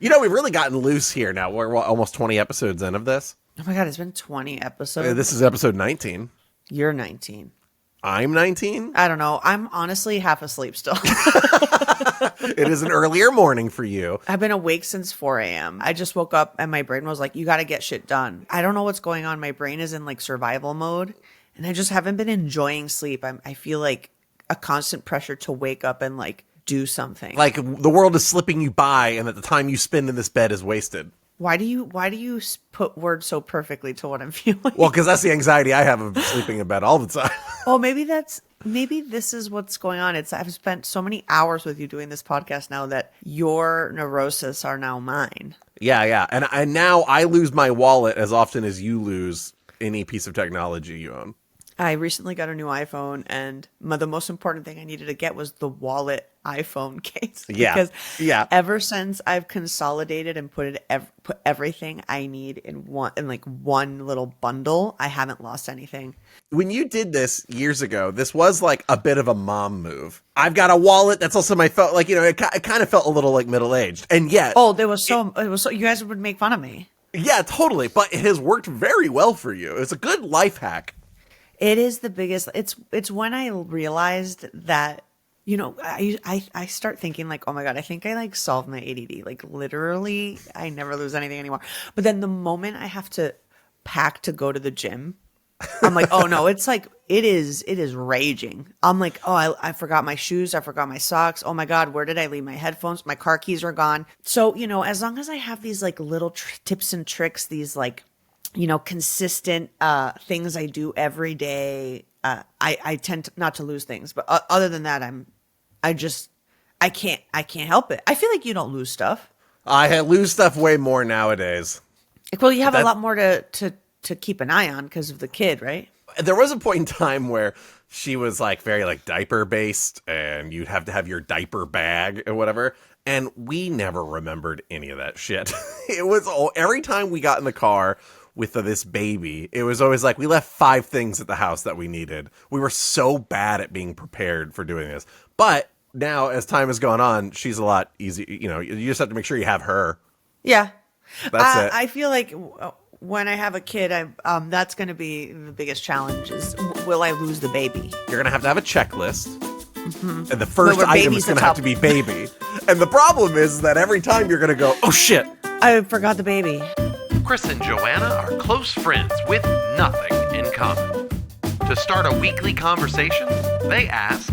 You know, we've really gotten loose here now. We're almost 20 episodes in of this. Oh my God, it's been 20 episodes. This is episode 19. You're 19. I'm 19? I don't know. I'm honestly half asleep still. It is an earlier morning for you. I've been awake since 4 a.m. I just woke up and my brain was like, you got to get shit done. I don't know what's going on. My brain is in like survival mode and I just haven't been enjoying sleep. I feel like a constant pressure to wake up and like do something. Like the world is slipping you by and that the time you spend in this bed is wasted. Why do you put words so perfectly to what I'm feeling? Well, because that's the anxiety I have of sleeping in bed all the time. Well, maybe this is what's going on. I've spent so many hours with you doing this podcast now that your neurosis are now mine. Yeah. And now I lose my wallet as often as you lose any piece of technology you own. I recently got a new iPhone, and the most important thing I needed to get was the wallet iPhone case. Yeah. Because ever since I've consolidated and put everything I need in one little bundle, I haven't lost anything. When you did this years ago, this was like a bit of a mom move. I've got a wallet that's also my phone. Like, you know, it kind of felt a little like middle-aged. And yet... Oh, it was so you guys would make fun of me. Yeah, totally. But it has worked very well for you. It's a good life hack. It is the biggest. It's when I realized that, you know, I start thinking like, oh my God, I think I like solved my ADD. Like literally, I never lose anything anymore. But then the moment I have to pack to go to the gym, I'm like, oh no, it's like, it is raging. I'm like, oh, I forgot my shoes. I forgot my socks. Oh my God, where did I leave my headphones? My car keys are gone. So, you know, as long as I have these like little tips and tricks, these like, you know, consistent things I do every day, I tend not to lose things. But other than that, I can't help it. I feel like you don't lose stuff. I lose stuff way more nowadays. Well, you have a lot more to keep an eye on because of the kid, right? There was a point in time where she was like very like diaper based and you'd have to have your diaper bag or whatever. And we never remembered any of that shit. It was every time we got in the car with this baby, it was always like we left 5 things at the house that we needed. We were so bad at being prepared for doing this. But now, as time has gone on, she's a lot easier. You know, you just have to make sure you have her. Yeah. That's it. I feel like when I have a kid, that's going to be the biggest challenge is, will I lose the baby? You're going to have a checklist. Mm-hmm. And the first item is going to have to be baby. And the problem is that every time you're going to go, oh shit, I forgot the baby. Kris and Joanna are close friends with nothing in common. To start a weekly conversation, they ask,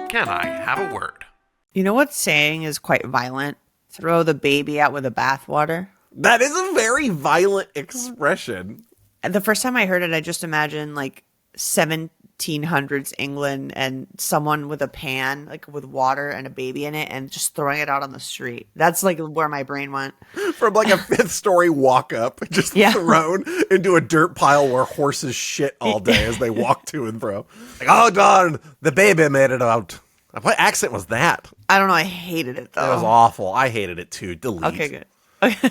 can I have a word? You know what saying is quite violent? Throw the baby out with the bathwater. That is a very violent expression. And the first time I heard it, I just imagined like 1700s England and someone with a pan, like with water and a baby in it, and just throwing it out on the street. That's like where my brain went. From like a 5th story walk up, just thrown into a dirt pile where horses shit all day as they walk to and fro. Like, oh darn, the baby made it out. What accent was that? I don't know. I hated it though. That was awful. I hated it too. Delete. Okay, good. Okay.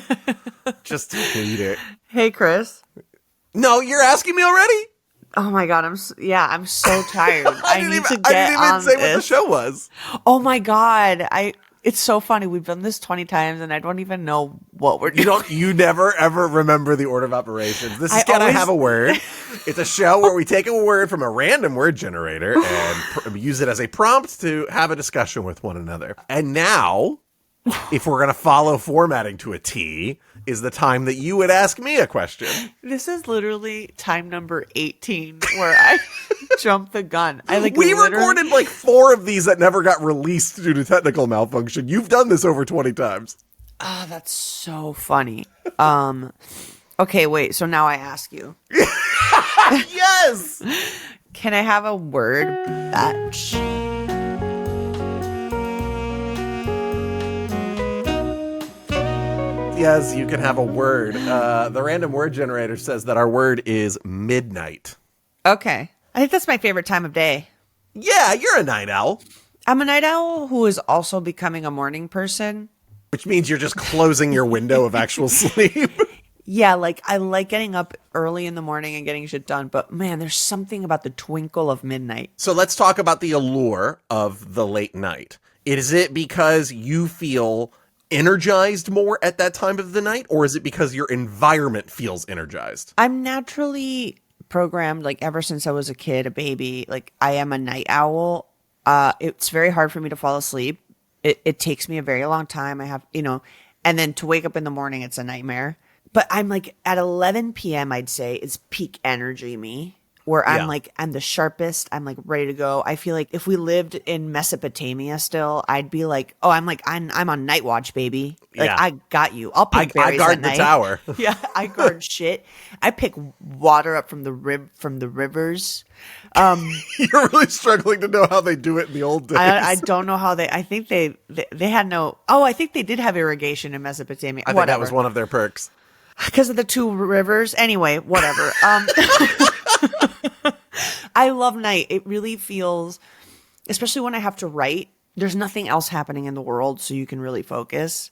Just delete it. Hey, Kris. No, you're asking me already? Oh my God, I'm so tired. I didn't even say what the show was. Oh my God, it's so funny. We've done this 20 times, and I don't even know what we're doing. You never ever remember the order of operations. This is Can I Have a Word? It's a show where we take a word from a random word generator and use it as a prompt to have a discussion with one another. And now, if we're going to follow formatting to a T, is the time that you would ask me a question. This is literally time number 18 where I jumped the gun. We recorded like 4 of these that never got released due to technical malfunction. You've done this over 20 times. Oh, that's so funny. Okay, wait. So now I ask you. Yes. Can I have a word batch? Yes, you can have a word. The random word generator says that our word is midnight. Okay. I think that's my favorite time of day. Yeah, you're a night owl. I'm a night owl who is also becoming a morning person. Which means you're just closing your window of actual sleep. Yeah, like I like getting up early in the morning and getting shit done. But man, there's something about the twinkle of midnight. So let's talk about the allure of the late night. Is it because you feel energized more at that time of the night, or is it because your environment feels energized? I'm naturally programmed, like ever since I was a kid, a baby, like I am a night owl. It's very hard for me to fall asleep. It takes me a very long time. I have, and then to wake up in the morning, it's a nightmare. But I'm like at 11 p.m., I'd say is peak energy me, where I'm Yeah. like, I'm the sharpest. I'm like ready to go. I feel like if we lived in Mesopotamia still, I'd be like, oh, I'm on night watch, baby. Like Yeah. I got you. I'll pick I berries guard at the night. tower. Yeah, I guard shit. I pick water up from the rivers. You're really struggling to know how they do it in the old days. I don't know how I think they had no. Oh, I think they did have irrigation in Mesopotamia. I think that was one of their perks. Because of the two rivers. Anyway, whatever. I love night. It really feels, especially when I have to write, there's nothing else happening in the world, so you can really focus.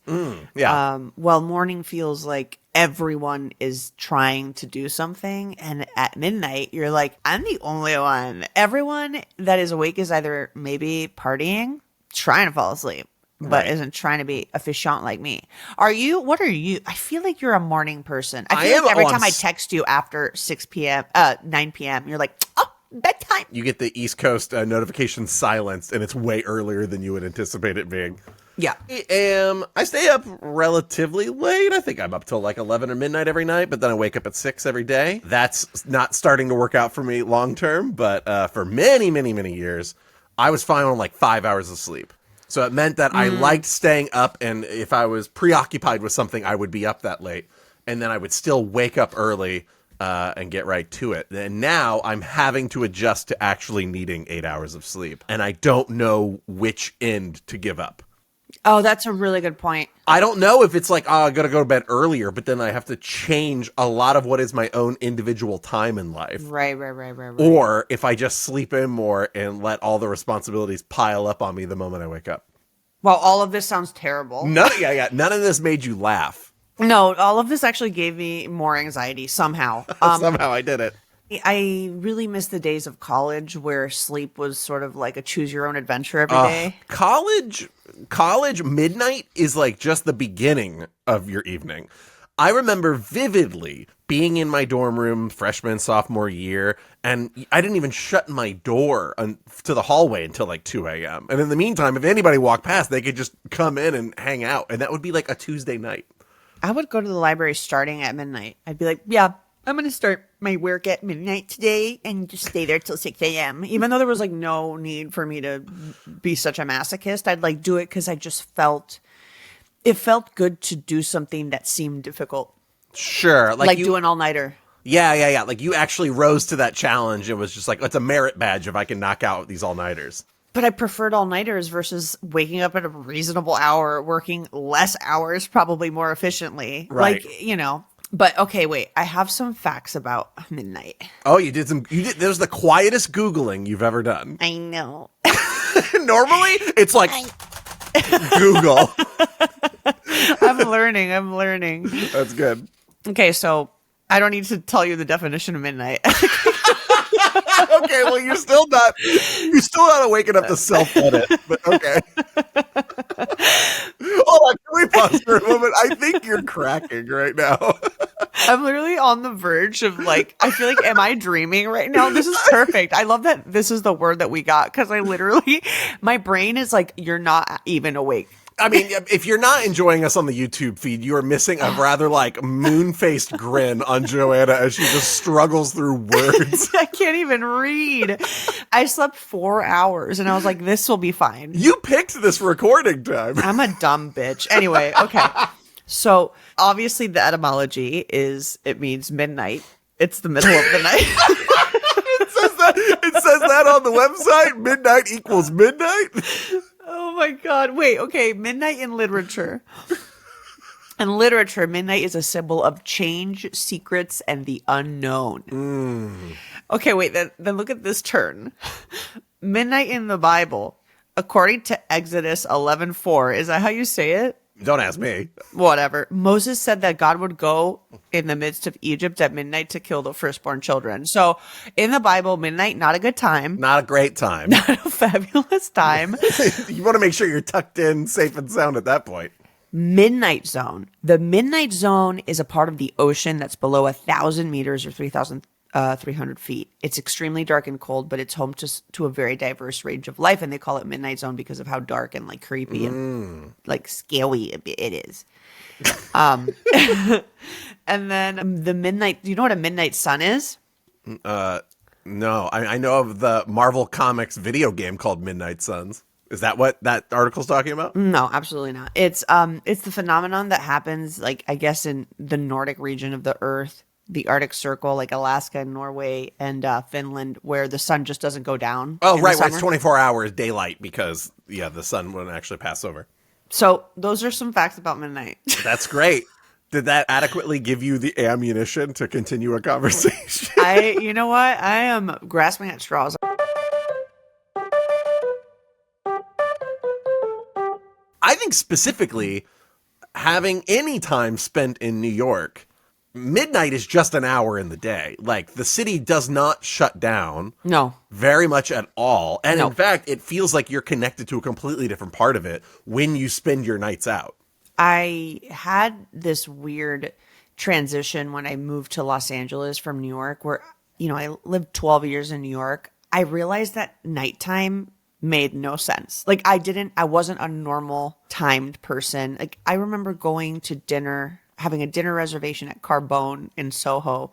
Yeah. While morning feels like everyone is trying to do something, and at midnight, you're like, I'm the only one. Everyone that is awake is either maybe partying, trying to fall asleep, but Right. isn't trying to be efficient like me. What are you? I feel like you're a morning person. I I feel am like every on time I s- text you after 9 p.m., you're like, oh, bedtime. You get the East Coast notification silenced, and it's way earlier than you would anticipate it being. Yeah. I stay up relatively late. I think I'm up till like 11 or midnight every night, but then I wake up at 6 every day. That's not starting to work out for me long term, but for many, many, many years, I was fine on like 5 hours of sleep. So it meant that I liked staying up, and if I was preoccupied with something, I would be up that late. And then I would still wake up early and get right to it. And now I'm having to adjust to actually needing 8 hours of sleep. And I don't know which end to give up. Oh, that's a really good point. I don't know if it's like, oh, I got to go to bed earlier, but then I have to change a lot of what is my own individual time in life. Right. Or if I just sleep in more and let all the responsibilities pile up on me the moment I wake up. Well, all of this sounds terrible. None of this made you laugh. No, all of this actually gave me more anxiety somehow. Somehow I did it. I really miss the days of college where sleep was sort of like a choose your own adventure every day. College midnight is like just the beginning of your evening. I remember vividly being in my dorm room freshman, sophomore year, and I didn't even shut my door to the hallway until like 2 a.m. And in the meantime, if anybody walked past, they could just come in and hang out. And that would be like a Tuesday night. I would go to the library starting at midnight. I'd be like, yeah, I'm going to start my work at midnight today and just stay there till 6 a.m. Even though there was like no need for me to be such a masochist, I'd like do it because I just it felt good to do something that seemed difficult. Sure. Like do an all-nighter. Yeah. Like you actually rose to that challenge. It was just like, it's a merit badge if I can knock out these all-nighters. But I preferred all-nighters versus waking up at a reasonable hour, working less hours, probably more efficiently. Right. Like, But okay, wait. I have some facts about midnight. Oh, that was the quietest Googling you've ever done. I know. Normally, it's like Google. I'm learning. That's good. Okay, so I don't need to tell you the definition of midnight. Okay, well, you're still not waking up to self-edit, but okay. Hold on, can we pause for a moment? I think you're cracking right now. I'm literally on the verge of like, I feel like, am I dreaming right now? This is perfect. I love that this is the word that we got because my brain is like, you're not even awake. I mean, if you're not enjoying us on the YouTube feed, you are missing a rather like moon-faced grin on Joanna as she just struggles through words. I can't even read. I slept 4 hours and I was like, this will be fine. You picked this recording time. I'm a dumb bitch. Anyway, okay. So obviously the etymology it means midnight. It's the middle of the night. It says that on the website. Midnight equals midnight. Oh my God. Wait, okay. Midnight in literature. In literature, midnight is a symbol of change, secrets, and the unknown. Okay, wait, then look at this turn. Midnight in the Bible, according to Exodus 11:4, is that how you say it? Don't ask me. Whatever. Moses said that God would go in the midst of Egypt at midnight to kill the firstborn children. So in the Bible, midnight, not a good time. Not a great time. Not a fabulous time. You want to make sure you're tucked in, safe and sound at that point. Midnight zone. The midnight zone is a part of the ocean that's below 1,000 meters or 3,300 feet. It's extremely dark and cold, but it's home to a very diverse range of life, and they call it midnight zone because of how dark and like creepy and like scary it is. And then the midnight. Do you know what a midnight sun is? No, I know of the Marvel Comics video game called Midnight Suns. Is that what that article's talking about? No, absolutely not. It's the phenomenon that happens, like, I guess, in the Nordic region of the Earth, the Arctic Circle, like Alaska and Norway and Finland, where the sun just doesn't go down. Oh, in right, the where it's summer. 24 hours daylight because, the sun wouldn't actually pass over. So those are some facts about midnight. That's great. Did that adequately give you the ammunition to continue a conversation? You know what? I am grasping at straws. I think specifically having any time spent in New York, midnight is just an hour in the day. Like, the city does not shut down No. very much at all. And No. in fact, it feels like you're connected to a completely different part of it when you spend your nights out. I had this weird transition when I moved to Los Angeles from New York, where, I lived 12 years in New York. I realized that nighttime made no sense. Like, I wasn't a normal timed person. Like, I remember going to dinner, having a dinner reservation at Carbone in Soho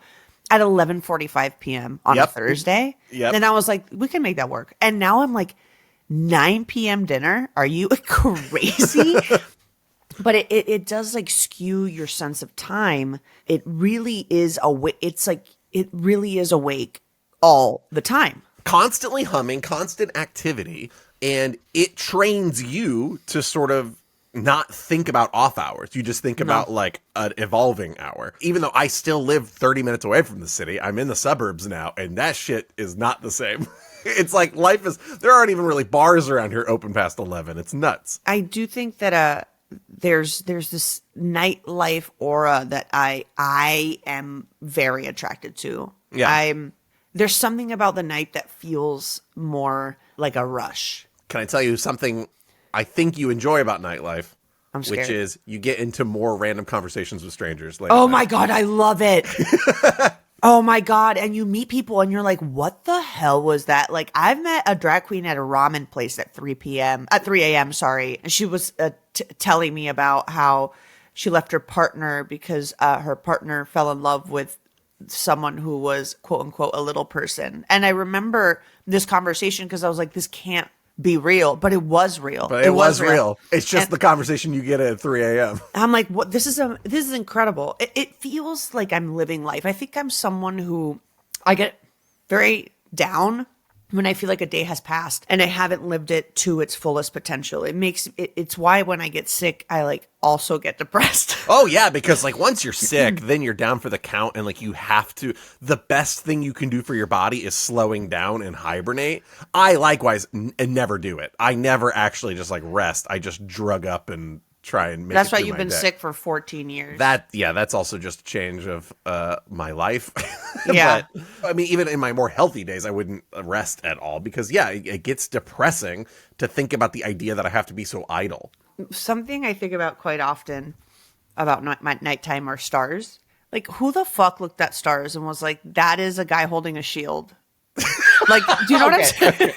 at 11:45 p.m. on a Yep. Thursday. Yep. And I was like, we can make that work. And now I'm like, 9 p.m. dinner? Are you crazy? But it does like skew your sense of time. It really is it really is awake all the time. Constantly humming, constant activity, and it trains you to sort of not think about off hours. You just think about like an evolving hour. Even though I still live 30 minutes away from the city, I'm in the suburbs now, and that shit is not the same. It's like there aren't even really bars around here open past 11. It's nuts. I do think that there's this nightlife aura that I am very attracted to. Yeah. There's something about the night that feels more like a rush. Can I tell you something I think you enjoy about nightlife? I'm scared. Which is you get into more random conversations with strangers. Late Oh at night. my God, I love it. Oh my God. And you meet people and you're like, what the hell was that? Like, I've met a drag queen at a ramen place at 3 a.m. Sorry. And she was telling me about how she left her partner because her partner fell in love with someone who was quote unquote a little person. And I remember this conversation because I was like, this can't be real, but it was real. But it was real. It's just the conversation you get at 3 a.m. I'm like, what? This is incredible. It feels like I'm living life. I think I'm someone who I get very down when I feel like a day has passed and I haven't lived it to its fullest potential. It's why when I get sick, I like also get depressed. Oh yeah, because like once you're sick, then you're down for the count, and like you have to. The best thing you can do for your body is slowing down and hibernate. I likewise never do it. I never actually just like rest. I just drug up and try and make. That's it why through you've my been day. sick for 14 years. That's also just a change of my life. Yeah. But, I mean, even in my more healthy days, I wouldn't rest at all because it gets depressing to think about the idea that I have to be so idle. Something I think about quite often about my nighttime are stars. Like, who the fuck looked at stars and was like, that is a guy holding a shield? Like, do you know what I'm saying?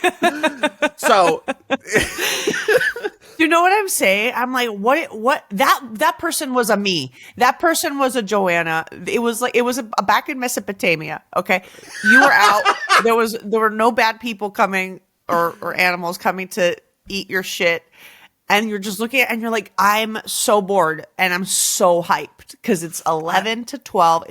So You know what I'm saying? I'm like, what? That person was a me. That person was a Joanna. It was back in Mesopotamia. Okay, you were out. There were no bad people coming or animals coming to eat your shit, and you're just looking at it and you're like, I'm so bored and I'm so hyped because it's 11 to 12.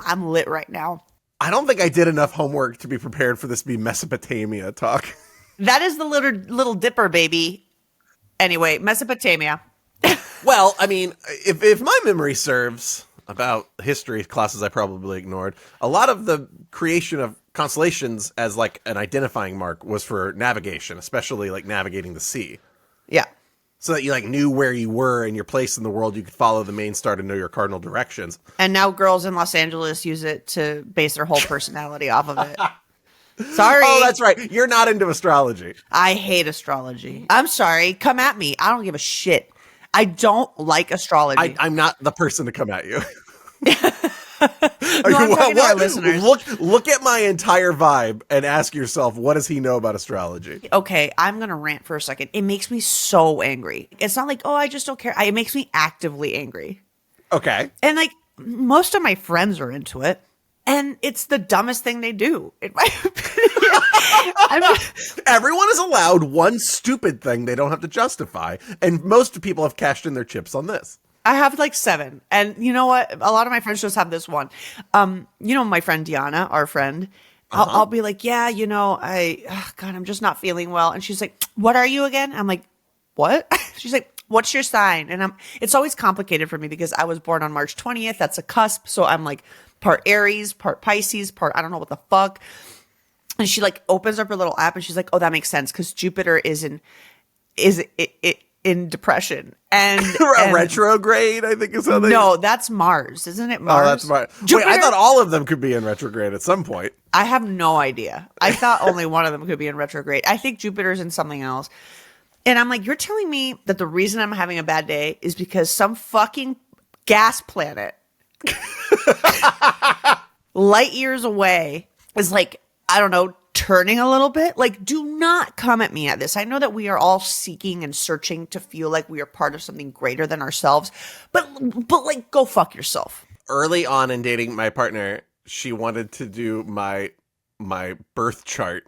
I'm lit right now. I don't think I did enough homework to be prepared for this to be Mesopotamia talk. That is the little dipper, baby. Anyway, Mesopotamia. Well, I mean, if my memory serves about history classes I probably ignored, a lot of the creation of constellations as like an identifying mark was for navigation, especially like navigating the sea. Yeah. So that you like knew where you were and your place in the world, you could follow the main star to know your cardinal directions. And now girls in Los Angeles use it to base their whole personality off of it. Sorry. Oh, that's right. You're not into astrology. I hate astrology. I'm sorry. Come at me. I don't give a shit. I don't like astrology. I'm not the person to come at you. No, I'm talking to our listeners. Look at my entire vibe and ask yourself, what does he know about astrology? Okay, I'm going to rant for a second. It makes me so angry. It's not like, oh, I just don't care. It makes me actively angry. Okay. And like most of my friends are into it. And it's the dumbest thing they do, in my opinion. Everyone is allowed one stupid thing they don't have to justify. And most people have cashed in their chips on this. I have like 7. And you know what? A lot of my friends just have this one. My friend Diana, our friend, I'll be like, yeah, God, I'm just not feeling well. And she's like, what are you again? I'm like, what? She's like, what's your sign? And it's always complicated for me because I was born on March 20th. That's a cusp. So I'm like part Aries, part Pisces, I don't know what the fuck. And she like opens up her little app and she's like, oh, that makes sense. Cause Jupiter is in depression and retrograde, I think is how they. No, that's Mars, isn't it? Mars. Oh, that's Mars. Jupiter, wait, I thought all of them could be in retrograde at some point. I have no idea. I thought only one of them could be in retrograde. I think Jupiter's in something else. And I'm like, you're telling me that the reason I'm having a bad day is because some fucking gas planet light years away is like, I don't know, turning a little bit? Like, do not come at me at this. I know that we are all seeking and searching to feel like we are part of something greater than ourselves, but like, go fuck yourself. Early on in dating my partner, she wanted to do my birth chart,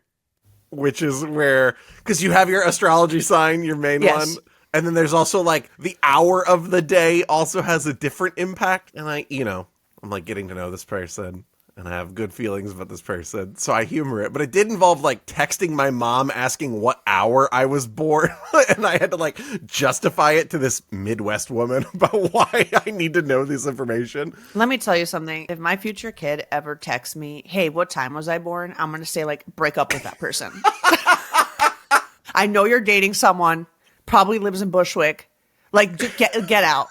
which is where, because you have your astrology sign, your main one, and then there's also like the hour of the day also has a different impact. And I'm like getting to know this person and I have good feelings about this person, so I humor it. But it did involve like texting my mom asking what hour I was born, and I had to like justify it to this Midwest woman about why I need to know this information. Let me tell you something. If my future kid ever texts me, hey, what time was I born? I'm going to say like, break up with that person. I know you're dating someone, probably lives in Bushwick. Like, get out.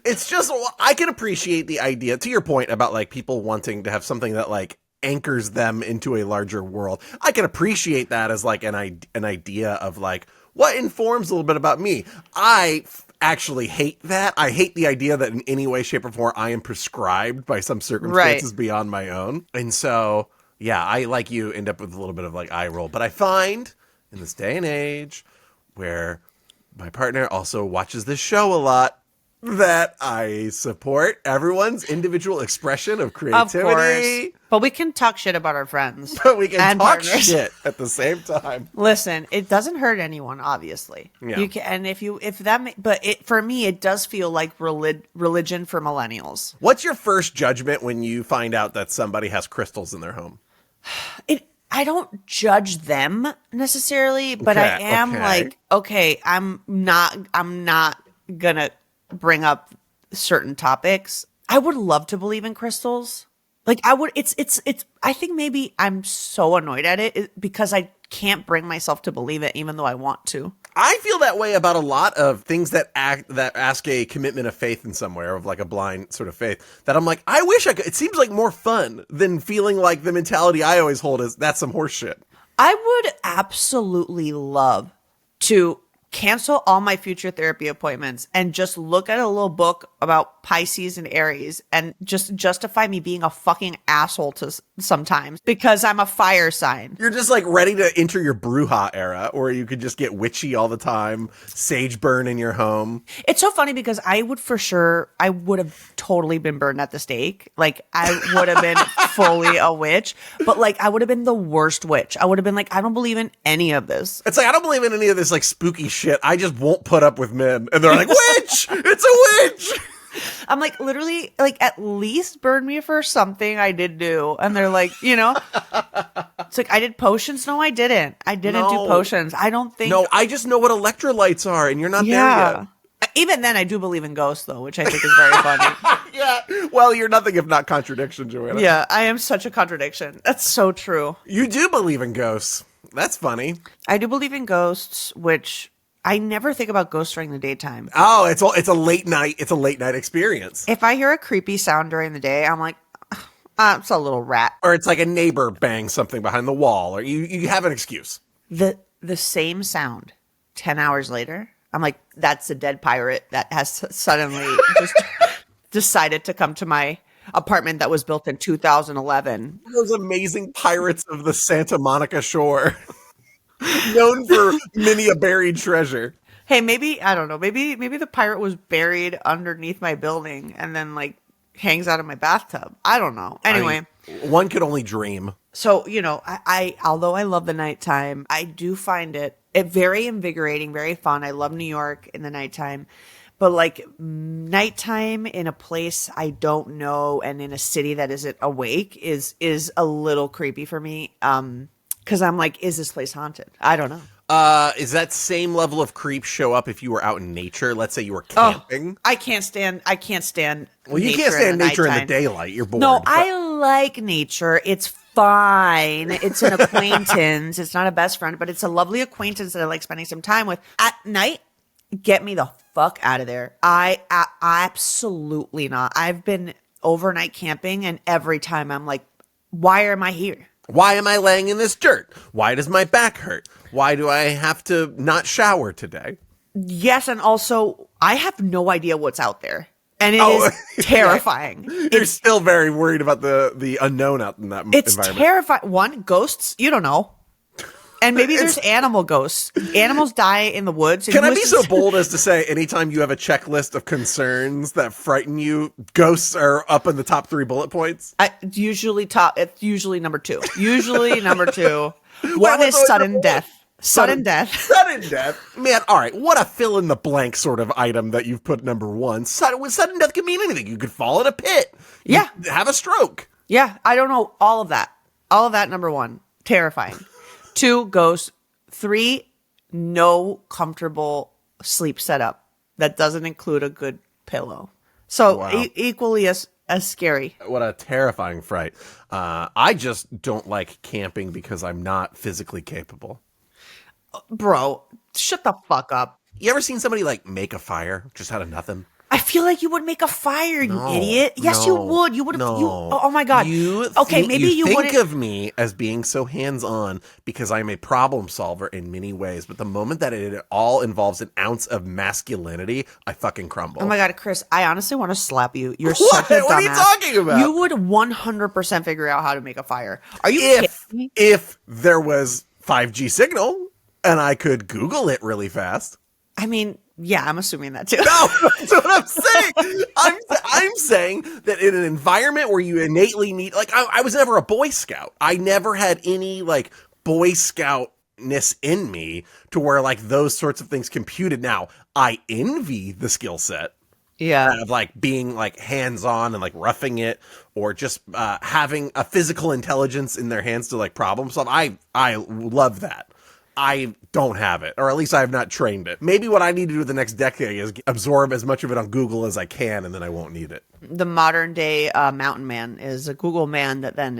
It's just, I can appreciate the idea, to your point about like people wanting to have something that like anchors them into a larger world. I can appreciate that as like an idea of like what informs a little bit about me. I actually hate that. I hate the idea that in any way, shape, or form I am prescribed by some circumstances beyond my own. And so, yeah, I, like you, end up with a little bit of like eye roll. But I find in this day and age where my partner also watches this show a lot, that I support everyone's individual expression of creativity. Of course. But we can talk shit about our friends. But we can and talk partners. shit at the same time. Listen, it doesn't hurt anyone, obviously. Yeah. You can, and for me, it does feel like religion for millennials. What's your first judgment when you find out that somebody has crystals in their home? I don't judge them necessarily, but I am like, okay, I'm not gonna bring up certain topics. I would love to believe in crystals. Like I would, I think maybe I'm so annoyed at it because I can't bring myself to believe it even though I want to. I feel that way about a lot of things that ask a commitment of faith in somewhere, of like a blind sort of faith, that I'm like, I wish I could. It seems like more fun than feeling like the mentality I always hold is that's some horse shit. I would absolutely love to cancel all my future therapy appointments and just look at a little book about Pisces and Aries and just justify me being a fucking asshole to sometimes because I'm a fire sign. You're just like ready to enter your Bruja era, or you could just get witchy all the time, sage burn in your home. It's so funny because I would have totally been burned at the stake. Like I would have been fully a witch, but like I would have been the worst witch. I would have been like, I don't believe in any of this. It's like, I don't believe in any of this like spooky shit. I just won't put up with men. And they're like, witch! It's a witch! I'm like, literally, like, at least burn me for something I did do. And they're like, it's like, I did potions. No, I didn't. I didn't do potions. I don't think. No, I just know what electrolytes are, and you're not there yet. Even then, I do believe in ghosts, though, which I think is very funny. Yeah. Well, you're nothing if not contradiction, Joanna. Yeah, I am such a contradiction. That's so true. You do believe in ghosts. That's funny. I do believe in ghosts, which I never think about ghosts during the daytime. Oh, it's a late night. It's a late night experience. If I hear a creepy sound during the day, I'm like, it's a little rat. Or it's like a neighbor bangs something behind the wall, or you have an excuse. The same sound 10 hours later, I'm like, that's a dead pirate that has suddenly just decided to come to my apartment that was built in 2011. Those amazing pirates of the Santa Monica shore, known for many a buried treasure. Hey, maybe, I don't know, maybe the pirate was buried underneath my building and then like hangs out in my bathtub. I don't know. Anyway. One could only dream. So, I although I love the nighttime, I do find it very invigorating, very fun. I love New York in the nighttime. But like nighttime in a place I don't know and in a city that isn't awake is a little creepy for me. Because I'm like, is this place haunted? I don't know. Is that same level of creep show up if you were out in nature? Let's say you were camping. I can't stand. Well, you can't stand nature in the daylight. You're bored. No, I like nature. It's fine. It's an acquaintance. It's not a best friend, but it's a lovely acquaintance that I like spending some time with. At night, get me the fuck out of there. I absolutely not. I've been overnight camping, and every time I'm like, why am I here? Why am I laying in this dirt? Why does my back hurt? Why do I have to not shower today? Yes, and also, I have no idea what's out there. And it is terrifying. You're still very worried about the unknown out in that It's environment. terrifying. One, ghosts, you don't know. And maybe there's animal ghosts. Animals die in the woods. Can I be so bold as to say anytime you have a checklist of concerns that frighten you, ghosts are up in the top 3 bullet points? It's usually number 2. Usually number 2. One is sudden death. Sudden death. Sudden death. Man, all right. What a fill in the blank sort of item that you've put number 1. Sudden death can mean anything. You could fall in a pit. Yeah. Have a stroke. Yeah. I don't know. All of that. All of that, number 1. Terrifying. 2, ghosts. 3, no comfortable sleep setup that doesn't include a good pillow. So Wow. Equally as scary. What a terrifying fright. I just don't like camping because I'm not physically capable. Bro, shut the fuck up. You ever seen somebody like make a fire just out of nothing? I feel like you would make a fire, you idiot. Yes, you would. You would have. Oh my god. Maybe you think wouldn't. of me as being so hands-on because I'm a problem solver in many ways, but the moment that it all involves an ounce of masculinity, I fucking crumble. Oh my god, Chris, I honestly want to slap you. You're such a dumbass. What are you talking about? You would 100% figure out how to make a fire. Are you kidding me? If there was 5G signal and I could Google it really fast. I mean, yeah, I'm assuming that too. No, that's what I'm saying. I'm saying that in an environment where you innately need, like, I was never a Boy Scout. I never had any, like, Boy Scoutness in me to where, like, those sorts of things computed. Now, I envy the skill set. Yeah. Of, like, being, like, hands-on and, like, roughing it or just having a physical intelligence in their hands to, like, problem solve. I love that. I don't have it, or at least I have not trained it. Maybe what I need to do the next decade is absorb as much of it on Google as I can, and then I won't need it. The modern day mountain man is a Google man that then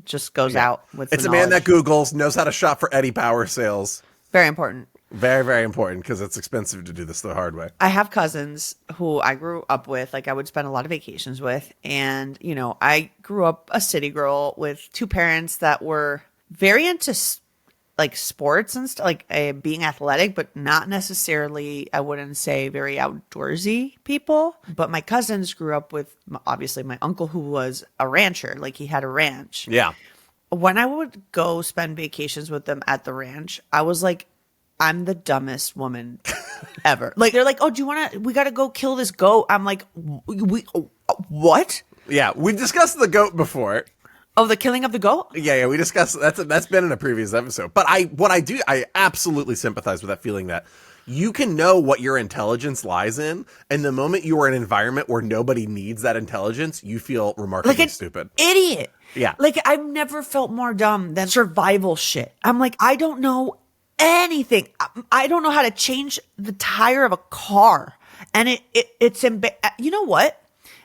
just goes out with. It's a man that Googles, knows how to shop for Eddie Power sales. Very important. Very, very important because it's expensive to do this the hard way. I have cousins who I grew up with, like I would spend a lot of vacations with. And, I grew up a city girl with 2 parents that were very into like sports and stuff, like being athletic, but not necessarily, I wouldn't say very outdoorsy people. But my cousins grew up with, obviously, my uncle who was a rancher, like he had a ranch. Yeah. When I would go spend vacations with them at the ranch, I was like, I'm the dumbest woman ever. Like, they're like, oh, we got to go kill this goat. I'm like, what? Yeah, we've discussed the goat before. Oh, the killing of the goat? Yeah, we discussed that's been in a previous episode. But I absolutely sympathize with that feeling that you can know what your intelligence lies in, and the moment you are in an environment where nobody needs that intelligence, you feel remarkably like stupid. Idiot. Yeah. Like, I've never felt more dumb than survival shit. I'm like, I don't know anything. I don't know how to change the tire of a car. And it's you know what?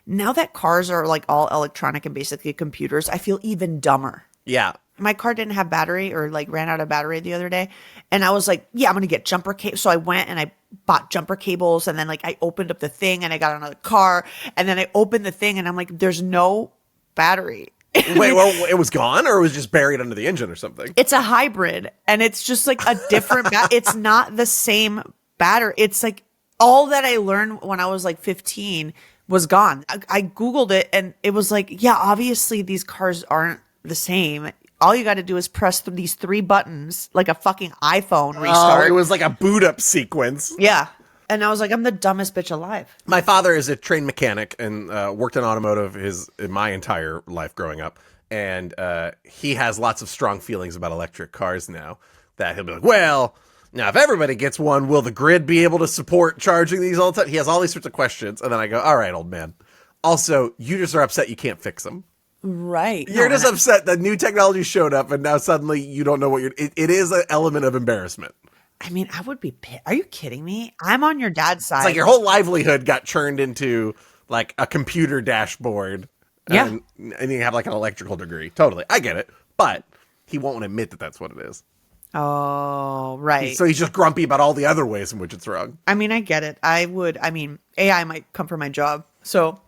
Now that cars are like all electronic and basically computers, I feel even dumber. Yeah. My car didn't have battery or like ran out of battery the other day. And I was like, yeah, I'm going to get jumper cables. So I went and I bought jumper cables. And then like I opened up the thing and I got another car. And then I opened the thing and I'm like, there's no battery. Wait, well, it was gone or it was just buried under the engine or something? It's a hybrid and it's just like a different, it's not the same battery. It's like all that I learned when I was like 15 was gone. I Googled it and it was like, yeah, obviously these cars aren't the same. All you got to do is press these 3 buttons like a fucking iPhone restart. Oh, it was like a boot up sequence. Yeah. And I was like, I'm the dumbest bitch alive. My father is a trained mechanic and worked in automotive in my entire life growing up. And he has lots of strong feelings about electric cars now that he'll be like, well, now if everybody gets one, will the grid be able to support charging these all the time? He has all these sorts of questions. And then I go, all right, old man. Also, you just are upset you can't fix them. Right. You're just upset that new technology showed up and now suddenly you don't know what it is an element of embarrassment. I mean, I would be pissed. Are you kidding me? I'm on your dad's side. It's like your whole livelihood got churned into like a computer dashboard. Yeah. And you have like an electrical degree. Totally. I get it. But he won't admit that that's what it is. Oh, right. So he's just grumpy about all the other ways in which it's wrong. I mean, I get it. AI might come for my job. So,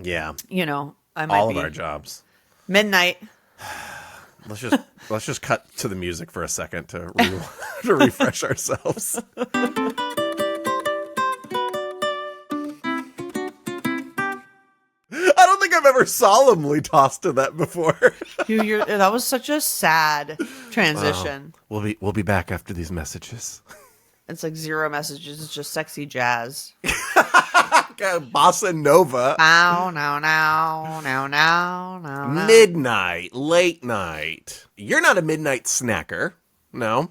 Yeah. you know, I might All be of our jobs. midnight. Let's just cut to the music for a second to to refresh ourselves. I don't think I've ever solemnly tossed to that before. That was such a sad transition. We'll be back after these messages. It's like 0 messages. It's just sexy jazz. Bossa Nova. Ow, no. Midnight, late night. You're not a midnight snacker. No.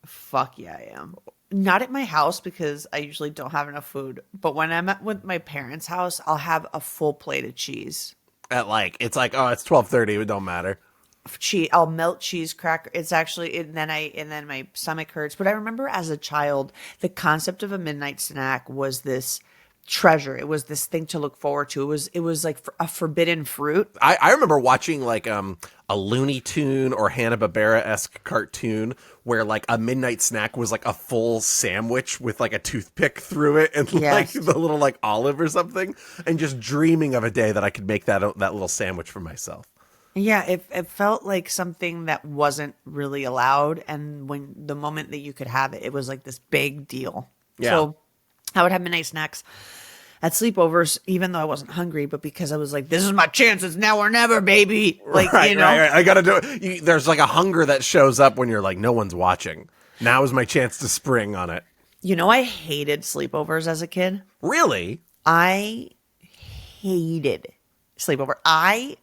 Fuck yeah, I am. Not at my house because I usually don't have enough food. But when I'm with my parents' house, I'll have a full plate of cheese. It's like, oh, it's 12:30. It don't matter. I'll melt cheese cracker. It's actually, and then my stomach hurts. But I remember as a child, the concept of a midnight snack was this treasure. It was this thing to look forward to. It was like a forbidden fruit. I remember watching like a Looney Tune or Hanna-Barbera-esque cartoon where like a midnight snack was like a full sandwich with like a toothpick through it and like the little like olive or something, and just dreaming of a day that I could make that little sandwich for myself. Yeah, it felt like something that wasn't really allowed, and when the moment that you could have it, it was like this big deal. Yeah. So I would have midnight snacks at sleepovers, even though I wasn't hungry, but because I was like, this is my chance. It's now or never, baby. Like, right, you know, right. I got to do it. There's like a hunger that shows up when you're like, no one's watching. Now is my chance to spring on it. You know, I hated sleepovers as a kid. Really? I hated sleepover. I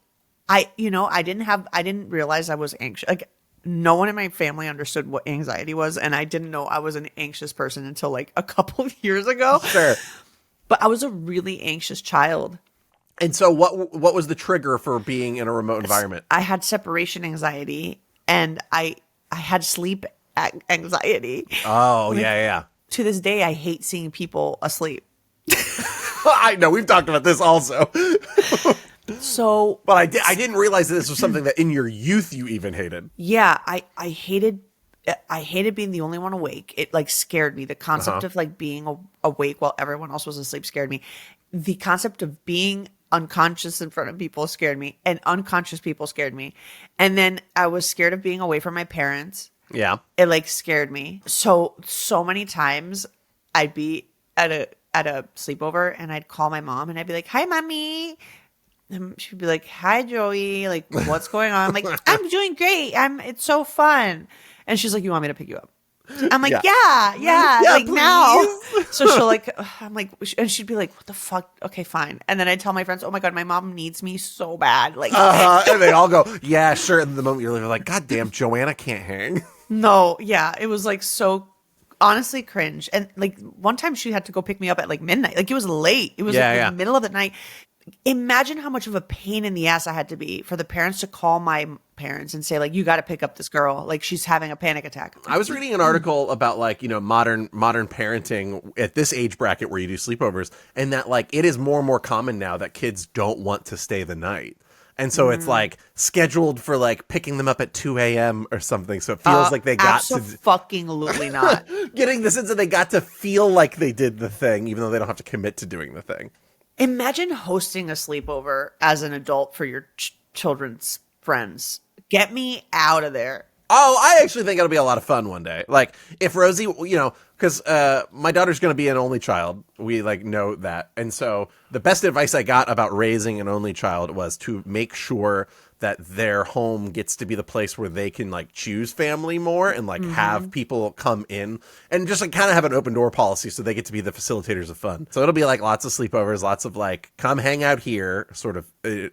didn't realize I was anxious. Like, no one in my family understood what anxiety was, and I didn't know I was an anxious person until like a couple of years ago. Sure. But I was a really anxious child. And so what was the trigger for being in a remote environment? I had separation anxiety, and I had sleep anxiety. Oh, yeah. To this day, I hate seeing people asleep. I know, we've talked about this also. So, But I didn't realize that this was something that in your youth you even hated. yeah, I hated being the only one awake. It like scared me. The concept of like being awake while everyone else was asleep scared me. The concept of being unconscious in front of people scared me, and unconscious people scared me. And then I was scared of being away from my parents. Yeah. It like scared me. So many times I'd be at a sleepover and I'd call my mom and I'd be like, "Hi, mommy." And she'd be like, "Hi, Joey. Like, what's going on?" I'm like, "I'm doing great. It's so fun." And she's like, "You want me to pick you up?" I'm like, yeah, like please. now. So she'll like, I'm like, and she'd be like, "What the fuck?" Okay, fine. And then I tell my friends, "Oh my God, my mom needs me so bad." Like, And they all go, "Yeah, sure." And the moment you're like, "God damn, Joanna can't hang." no, yeah, it was like so honestly cringe. And like one time she had to go pick me up at like midnight. Like it was late. It was like the middle of the night. Imagine how much of a pain in the ass I had to be for the parents to call my parents and say like, "You got to pick up this girl. Like she's having a panic attack." I was reading an article about like, modern parenting at this age bracket where you do sleepovers, and that like it is more and more common now that kids don't want to stay the night. And so it's like scheduled for like picking them up at 2 a.m. or something. So it feels like they got to fucking-lutely not. getting the sense that they got to feel like they did the thing, even though they don't have to commit to doing the thing. Imagine hosting a sleepover as an adult for your children's friends. Get me out of there. Oh, I actually think it'll be a lot of fun one day. Like if Rosie, because because my daughter's going to be an only child. We like know that. And so the best advice I got about raising an only child was to make sure that their home gets to be the place where they can like choose family more and like have people come in and just like kind of have an open door policy so they get to be the facilitators of fun. So it'll be like lots of sleepovers, lots of like come hang out here sort of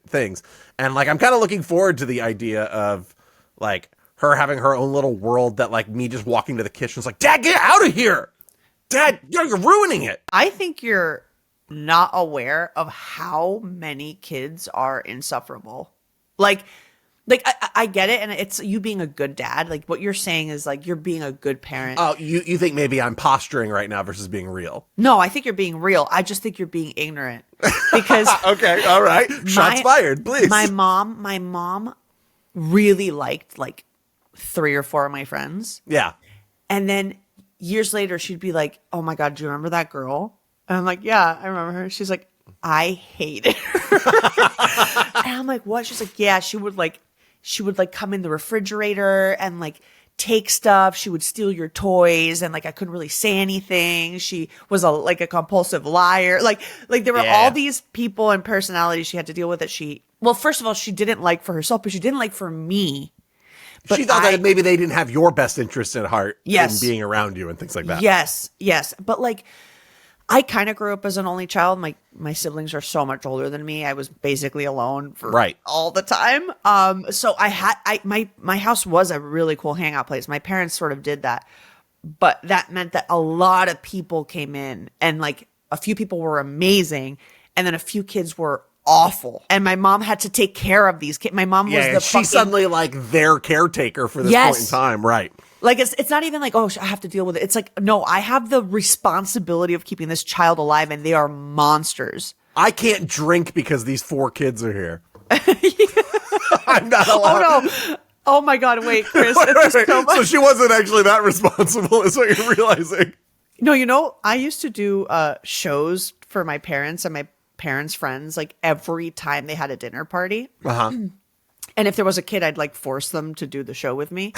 things. And like I'm kind of looking forward to the idea of like her having her own little world that like me just walking to the kitchen is like, Dad, get out of here. Dad, you're ruining it. I think you're not aware of how many kids are insufferable. Like I get it, and it's you being a good dad. Like what you're saying is like you're being a good parent. Oh, you think maybe I'm posturing right now versus being real? No, I think you're being real. I just think you're being ignorant because okay, all right, shots fired, please. My mom really liked like 3 or 4 of my friends. Yeah, and then years later, she'd be like, "Oh my God, do you remember that girl?" And I'm like, "Yeah, I remember her." She's like, "I hated her." And I'm like, "What?" She's like, "Yeah, she would like come in the refrigerator and like take stuff. She would steal your toys, and like I couldn't really say anything. She was like a compulsive liar. Like there were all these people and personalities she had to deal with that well, first of all, she didn't like for herself, but she didn't like for me. But she thought that maybe they didn't have your best interest at heart in being around you and things like that. Yes. But like, I kind of grew up as an only child. My siblings are so much older than me. I was basically alone for all the time. So my house was a really cool hangout place. My parents sort of did that, but that meant that a lot of people came in, and like a few people were amazing, and then a few kids were awful, and my mom had to take care of these kids. My mom was she's suddenly like their caretaker for this point in time, right? Like it's not even like, oh, I have to deal with it. It's like, no, I have the responsibility of keeping this child alive, and they are monsters. I can't drink because these 4 kids are here. I'm not allowed. Oh no. Oh my God, wait, Kris. Wait. So she wasn't actually that responsible, is what you're realizing. No, I used to do shows for my parents and my parents' friends, like every time they had a dinner party. And if there was a kid, I'd like force them to do the show with me.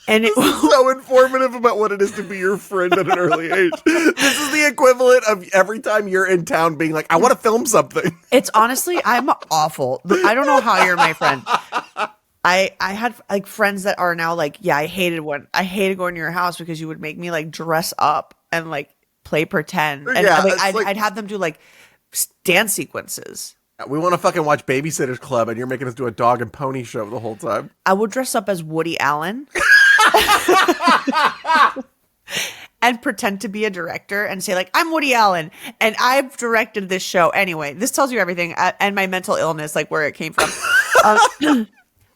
And it was so informative about what it is to be your friend at an early age. This is the equivalent of every time you're in town being like, I want to film something. It's honestly, I'm awful. I don't know how you're my friend. I had like friends that are now like, yeah, I hated going to your house because you would make me like dress up and like play pretend. And I'd have them do like dance sequences. We want to fucking watch Babysitter's Club, and you're making us do a dog and pony show the whole time. I would dress up as Woody Allen and pretend to be a director and say like, I'm Woody Allen and I've directed this show. Anyway, this tells you everything, and my mental illness, like where it came from.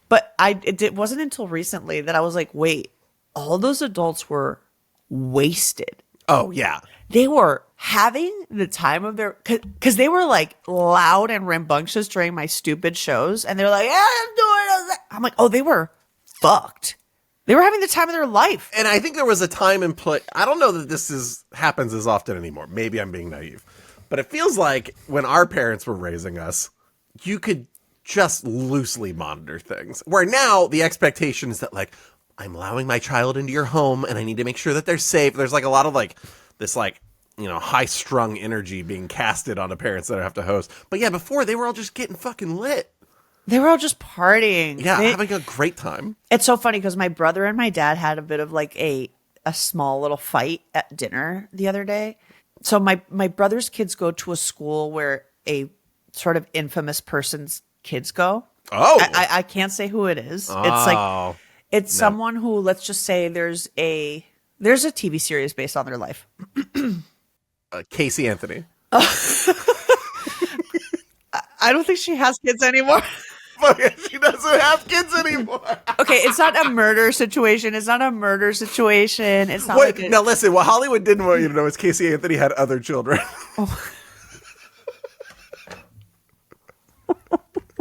But it wasn't until recently that I was like, wait, all those adults were wasted. Oh, yeah. They were having the time of their, because they were like loud and rambunctious during my stupid shows. And they're like, yeah, I'm doing it. I'm like, oh, they were fucked. They were having the time of their life. And I think there was a time and place. I don't know that happens as often anymore. Maybe I'm being naive. But it feels like when our parents were raising us, you could just loosely monitor things. Where now the expectation is that like, I'm allowing my child into your home and I need to make sure that they're safe. There's like a lot of like this like, you know, high strung energy being casted onto parents that have to host. But yeah, before they were all just getting fucking lit. They were all just partying. Yeah, having a great time. It's so funny because my brother and my dad had a bit of like a small little fight at dinner the other day. So my brother's kids go to a school where a sort of infamous person's kids go. Oh. I can't say who it is. Oh. It's like, it's someone who, let's just say there's a TV series based on their life. Casey Anthony. I don't think she has kids anymore. She doesn't have kids anymore. Okay, it's not a murder situation. It's not like now listen, what Hollywood didn't want you to know is Casey Anthony had other children. Oh.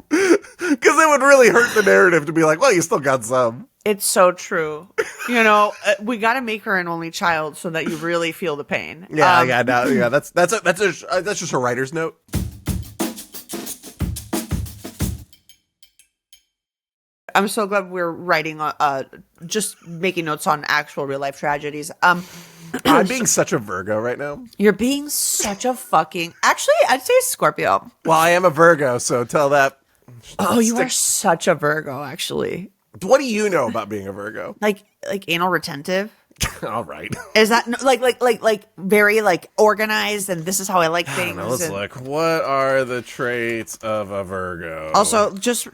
Because it would really hurt the narrative to be like, well, you still got some. It's so true. You know, we got to make her an only child so that you really feel the pain. Yeah, that's just a writer's note. I'm so glad we're writing, just making notes on actual real life tragedies. I'm being such a Virgo right now. You're being such a fucking. Actually, I'd say Scorpio. Well, I am a Virgo, so tell that. Oh, you are such a Virgo, actually. What do you know about being a Virgo? Like anal retentive. All right. Is that like very like organized and this is how I like things? Let's and look. What are the traits of a Virgo? also, just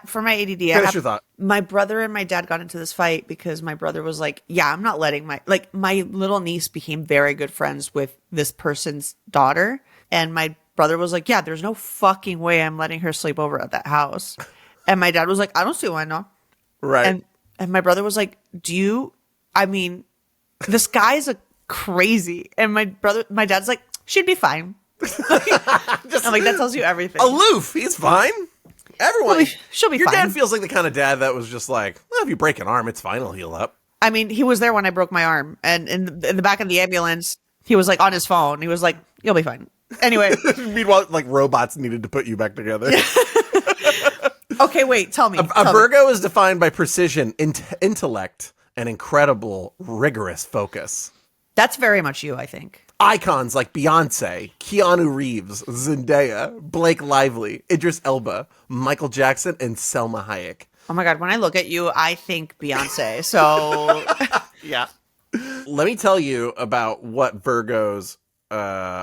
for my ADD, Finish your thought. my brother and my dad got into this fight because my brother was like, "Yeah, I'm not letting my little niece became very good friends with this person's daughter," and my brother was like, "Yeah, there's no fucking way I'm letting her sleep over at that house," and my dad was like, "I don't see why not." Right. And my brother was like, I mean, this guy's a crazy. And my dad's like, she'd be fine. I'm like, that tells you everything. Aloof. He's fine. Everyone. Well, she'll be Your fine. dad feels like the kind of dad that was just like, well, if you break an arm, it's fine. It'll heal up. I mean, he was there when I broke my arm. And in the back of the ambulance, he was like on his phone. He was like, you'll be fine. Anyway. Meanwhile, like robots needed to put you back together. Okay, wait, tell me. A Virgo is defined by precision, intellect, and incredible, rigorous focus. That's very much you, I think. Icons like Beyonce, Keanu Reeves, Zendaya, Blake Lively, Idris Elba, Michael Jackson, and Selma Hayek. Oh my God, when I look at you, I think Beyonce. So, Yeah. Let me tell you about what Virgo's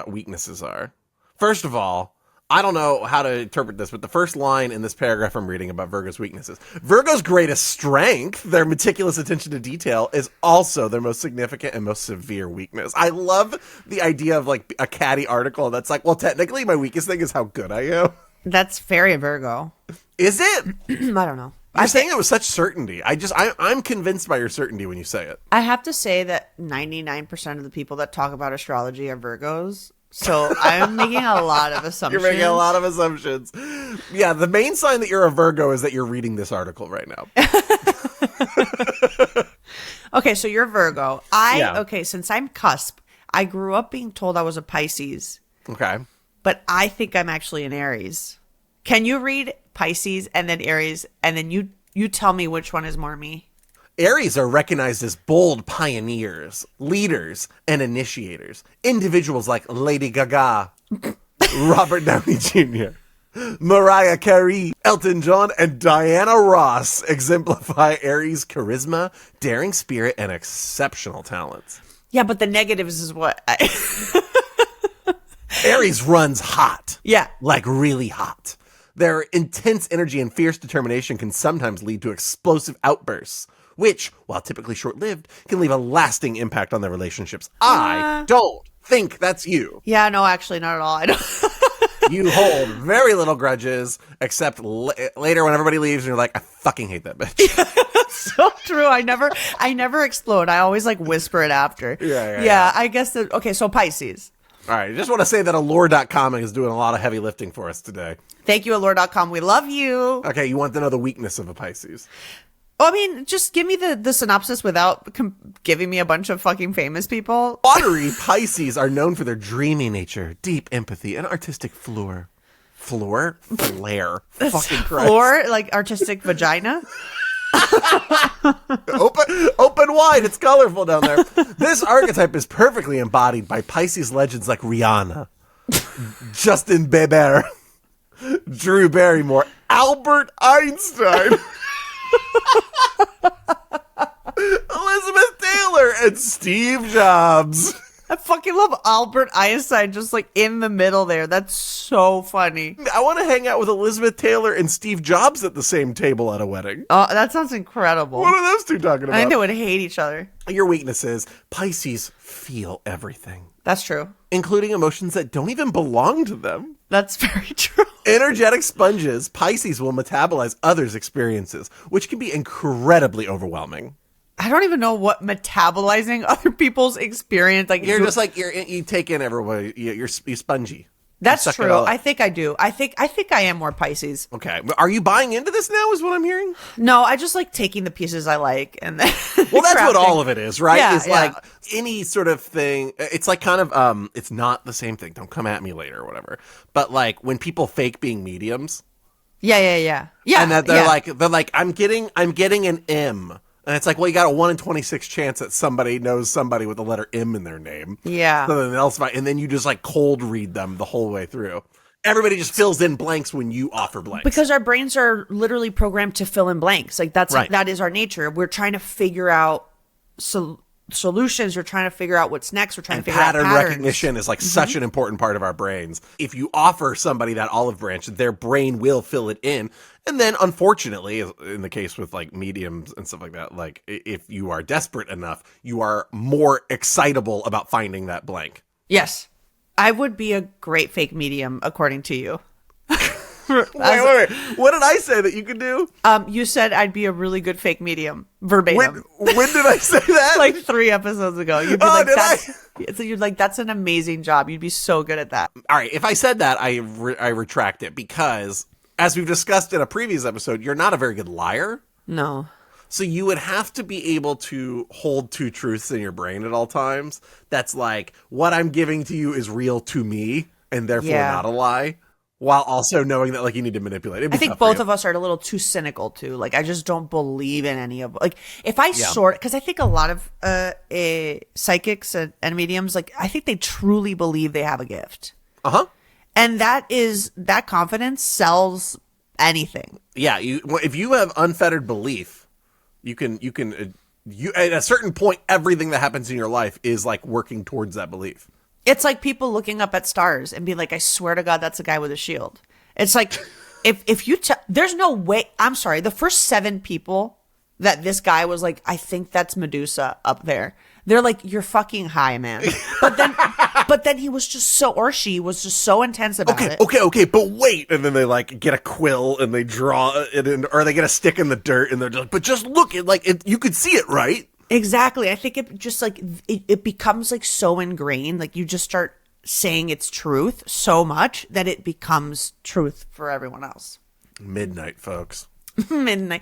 weaknesses are. First of all, I don't know how to interpret this, but the first line in this paragraph I'm reading about Virgo's weaknesses. Virgo's greatest strength, their meticulous attention to detail, is also their most significant and most severe weakness. I love the idea of like a catty article that's like, well, technically my weakest thing is how good I am. that's very Virgo. Is it? I don't know. You're saying it with such certainty. I'm convinced by your certainty when you say it. I have to say that 99% of the people that talk about astrology are Virgos. So I'm making a lot of assumptions. You're making a lot of assumptions. Yeah, the main sign that you're a Virgo is that you're reading this article right now. Okay, so you're Virgo. Okay, since I'm cusp, I grew up being told I was a Pisces, Okay. but I think I'm actually an Aries. Can you read Pisces and then Aries, and then you tell me which one is more me? Aries are recognized as bold pioneers, leaders, and initiators. Individuals like Lady Gaga, Robert Downey Jr., Mariah Carey, Elton John, and Diana Ross exemplify Aries' charisma, daring spirit, and exceptional talents. Yeah, but the negatives is what Aries runs hot. Yeah. Like really hot. Their intense energy and fierce determination can sometimes lead to explosive outbursts, which, while typically short-lived, can leave a lasting impact on their relationships. I don't think that's you. Yeah, no, actually not at all. I don't. You hold very little grudges, except later when everybody leaves and you're like, I fucking hate that bitch. So true. I never explode. I always like whisper it after. Yeah. I guess that. Okay, so Pisces. All right, I just want to say that Allure.com is doing a lot of heavy lifting for us today. Thank you, Allure.com. We love you. Okay, you want to know the weakness of a Pisces. Oh, I mean, just give me the synopsis without giving me a bunch of fucking famous people. Watery Pisces are known for their dreamy nature, deep empathy, and artistic flair. Flair? Fucking Christ. Or like artistic vagina. Open wide. It's colorful down there. This archetype is perfectly embodied by Pisces legends like Rihanna, Justin Bieber, Drew Barrymore, Albert Einstein, Elizabeth Taylor, and Steve Jobs. I fucking love Albert Einstein just like in the middle there. That's so funny. I want to hang out with Elizabeth Taylor and Steve Jobs at the same table at a wedding. Oh, that sounds incredible. What are those two talking about? I think they would hate each other. Your weakness is Pisces feel everything, That's true. including emotions that don't even belong to them. That's very true. Energetic sponges, Pisces will metabolize others' experiences, which can be incredibly overwhelming. I don't even know what metabolizing other people's experience like. You're just like you take in everybody. You're spongy. That's You suck it true. all up. I think I do. I think I am more Pisces. Okay, are you buying into this now? Is what I'm hearing. No, I just like taking the pieces I like and then. Well, that's what crafting. all of it is, right? Yeah, it's yeah. like any sort of thing. It's like kind of it's not the same thing. Don't come at me later or whatever. But like when people fake being mediums, Yeah. and that they're like I'm getting an M. And it's like, well, you got a 1 in 26 chance that somebody knows somebody with the letter M in their name. Yeah. So then else, and then you just like cold read them the whole way through. Everybody just fills in blanks when you offer blanks. Because our brains are literally programmed to fill in blanks. Like that is our nature. We're trying to figure out solutions. We're trying to figure out what's next. We're trying to figure out patterns. Pattern recognition is like such an important part of our brains. If you offer somebody that olive branch, their brain will fill it in. And then, unfortunately, in the case with like mediums and stuff like that, like if you are desperate enough, you are more excitable about finding that blank. Yes. I would be a great fake medium, according to you. Wait. What did I say that you could do? You said I'd be a really good fake medium, verbatim. When did I say that? Like 3 episodes ago. You'd be so you're like, that's an amazing job. You'd be so good at that. All right. If I said that, I retract it because, as we've discussed in a previous episode, you're not a very good liar. No. So you would have to be able to hold 2 truths in your brain at all times. That's like, what I'm giving to you is real to me and therefore not a lie. While also knowing that, like, you need to manipulate it. I think both of us are a little too cynical, too. Like, I just don't believe in any of... Like, if I because I think a lot of psychics and mediums, like, I think they truly believe they have a gift. Uh-huh. And that confidence sells anything. Yeah, if you have unfettered belief, you can at a certain point, everything that happens in your life is, like, working towards that belief. It's like people looking up at stars and be like, I swear to God, that's a guy with a shield. It's like, if you there's no way, I'm sorry, the first 7 people that this guy was like, I think that's Medusa up there. They're like, you're fucking high, man. But then he was just so, or she was just so intense about it. Okay, but wait. And then they like get a quill and they draw it in, or they get a stick in the dirt and they're just like, but just look, you could see it, right? Exactly. I think it just like it becomes like so ingrained. Like you just start saying it's truth so much that it becomes truth for everyone else. Midnight, folks. Midnight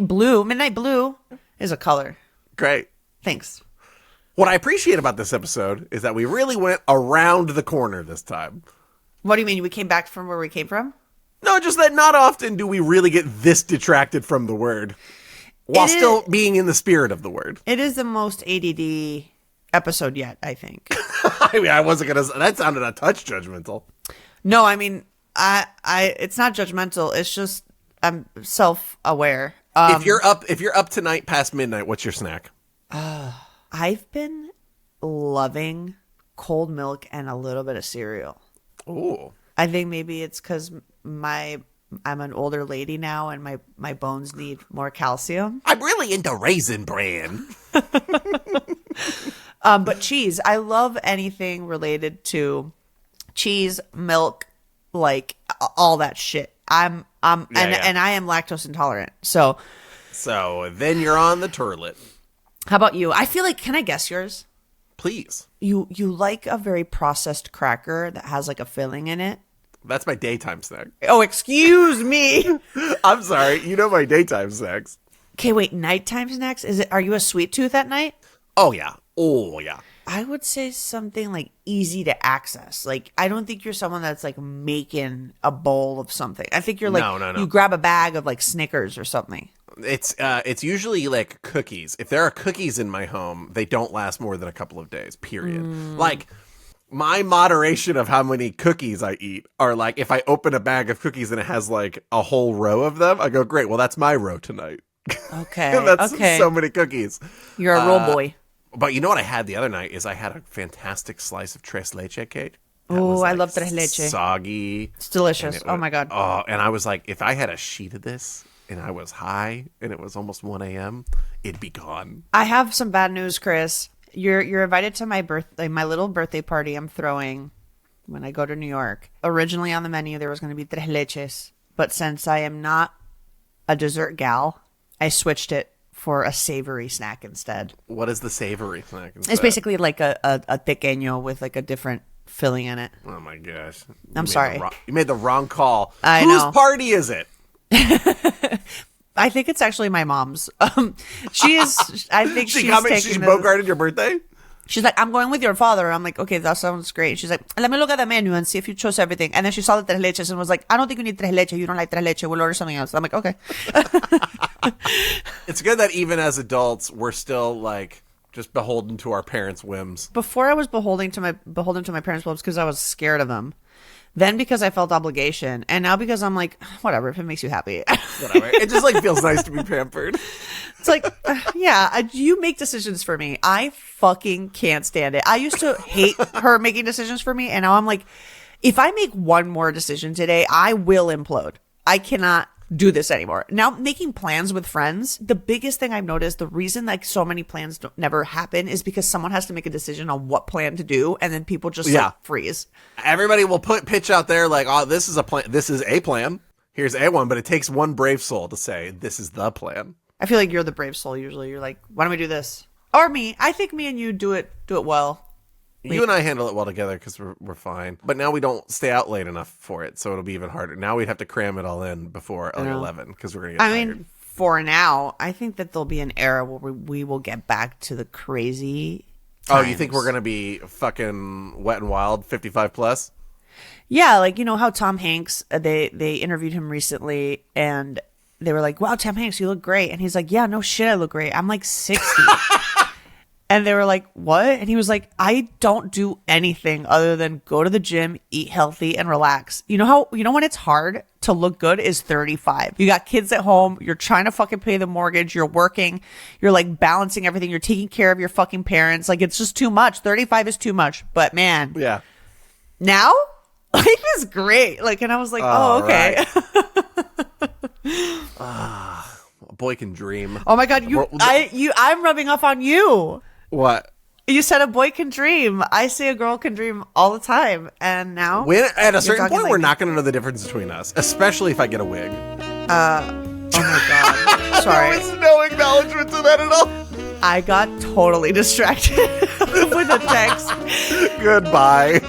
blue. Midnight blue is a color. Great. Thanks. What I appreciate about this episode is that we really went around the corner this time. What do you mean? We came back from where we came from? No, just that not often do we really get this detracted from the word. While still being in the spirit of the word. It is the most ADD episode yet, I think. I mean, I wasn't gonna. That sounded a touch judgmental. No, I mean, it's not judgmental. It's just I'm self-aware. If you're up tonight past midnight, what's your snack? I've been loving cold milk and a little bit of cereal. Ooh. I think maybe it's because I'm an older lady now and my bones need more calcium. I'm really into Raisin Bran. But cheese. I love anything related to cheese, milk, like all that shit. And I am lactose intolerant. So then you're on the turlet. How about you? I feel like, can I guess yours? Please. You like a very processed cracker that has like a filling in it? That's my daytime snack. Oh, excuse me. I'm sorry. You know my daytime snacks. Okay, wait. Nighttime snacks? Are you a sweet tooth at night? Oh, yeah. I would say something like easy to access. Like, I don't think you're someone that's like making a bowl of something. I think you're like, no. You grab a bag of like Snickers or something. It's usually like cookies. If there are cookies in my home, they don't last more than a couple of days, period. Like, my moderation of how many cookies I eat are like, if I open a bag of cookies and it has like a whole row of them, I go, great, well, that's my row tonight. Okay. That's so many cookies. You're a roll boy. But you know what I had the other night is I had a fantastic slice of tres leche cake. Oh, I love tres leche. Soggy. It's delicious. Oh my God. Oh, and I was like, if I had a sheet of this and I was high and it was almost 1 a.m., it'd be gone. I have some bad news, Chris. You're invited to my my little birthday party I'm throwing when I go to New York. Originally on the menu there was going to be tres leches, but since I am not a dessert gal, I switched it for a savory snack instead. What is the savory snack instead? It's basically like a pequeño with like a different filling in it. Oh my gosh. I'm sorry. You made the wrong call. I know. Whose party is it? I think it's actually my mom's. She is. I think she she's taking bogarted your birthday. She's like, I'm going with your father. I'm like, okay, that sounds great. She's like, let me look at the menu and see if you chose everything. And then she saw the tres leches and was like, I don't think you need tres leches. You don't like tres leches. We'll order something else. I'm like, okay. It's good that even as adults, we're still like just beholden to our parents' whims. Before I was beholden to my parents' whims because I was scared of them. Then because I felt obligation. And now because I'm like, whatever, if it makes you happy. Whatever. It just like feels nice to be pampered. It's like, you make decisions for me. I fucking can't stand it. I used to hate her making decisions for me. And now I'm like, if I make one more decision today, I will implode. I cannot do this anymore. Now, making plans with friends, the biggest thing I've noticed, the reason like so many plans never happen is because someone has to make a decision on what plan to do. And then people just like freeze. Everybody will pitch out there like, oh, this is a plan. This is a plan. Here's a one. But it takes one brave soul to say, this is the plan. I feel like you're the brave soul usually. You're like, why don't we do this? Or me. I think me and you do it well. You and I handle it well together because we're fine. But now we don't stay out late enough for it, so it'll be even harder. Now we'd have to cram it all in before 11 because we're going to get tired. I mean, for now, I think that there'll be an era where we will get back to the crazy times. Oh, you think we're going to be fucking wet and wild 55 plus? Yeah, like, you know how Tom Hanks, they interviewed him recently and they were like, wow, Tom Hanks, you look great. And he's like, yeah, no shit, I look great. I'm like 60. And they were like, what? And he was like, I don't do anything other than go to the gym, eat healthy, and relax. You know when it's hard to look good is 35. You got kids at home. You're trying to fucking pay the mortgage. You're working. You're like balancing everything. You're taking care of your fucking parents. Like, it's just too much. 35 is too much. But man. Yeah. Now, life is great. Like, and I was like, oh, okay. Right. A boy can dream. Oh my God. I'm rubbing off on you. What? You said a boy can dream. I say a girl can dream all the time. And now? At a certain point, we're not going to know the difference between us. Especially if I get a wig. Oh my God. Sorry. There was no acknowledgement to that at all. I got totally distracted with a text. Goodbye.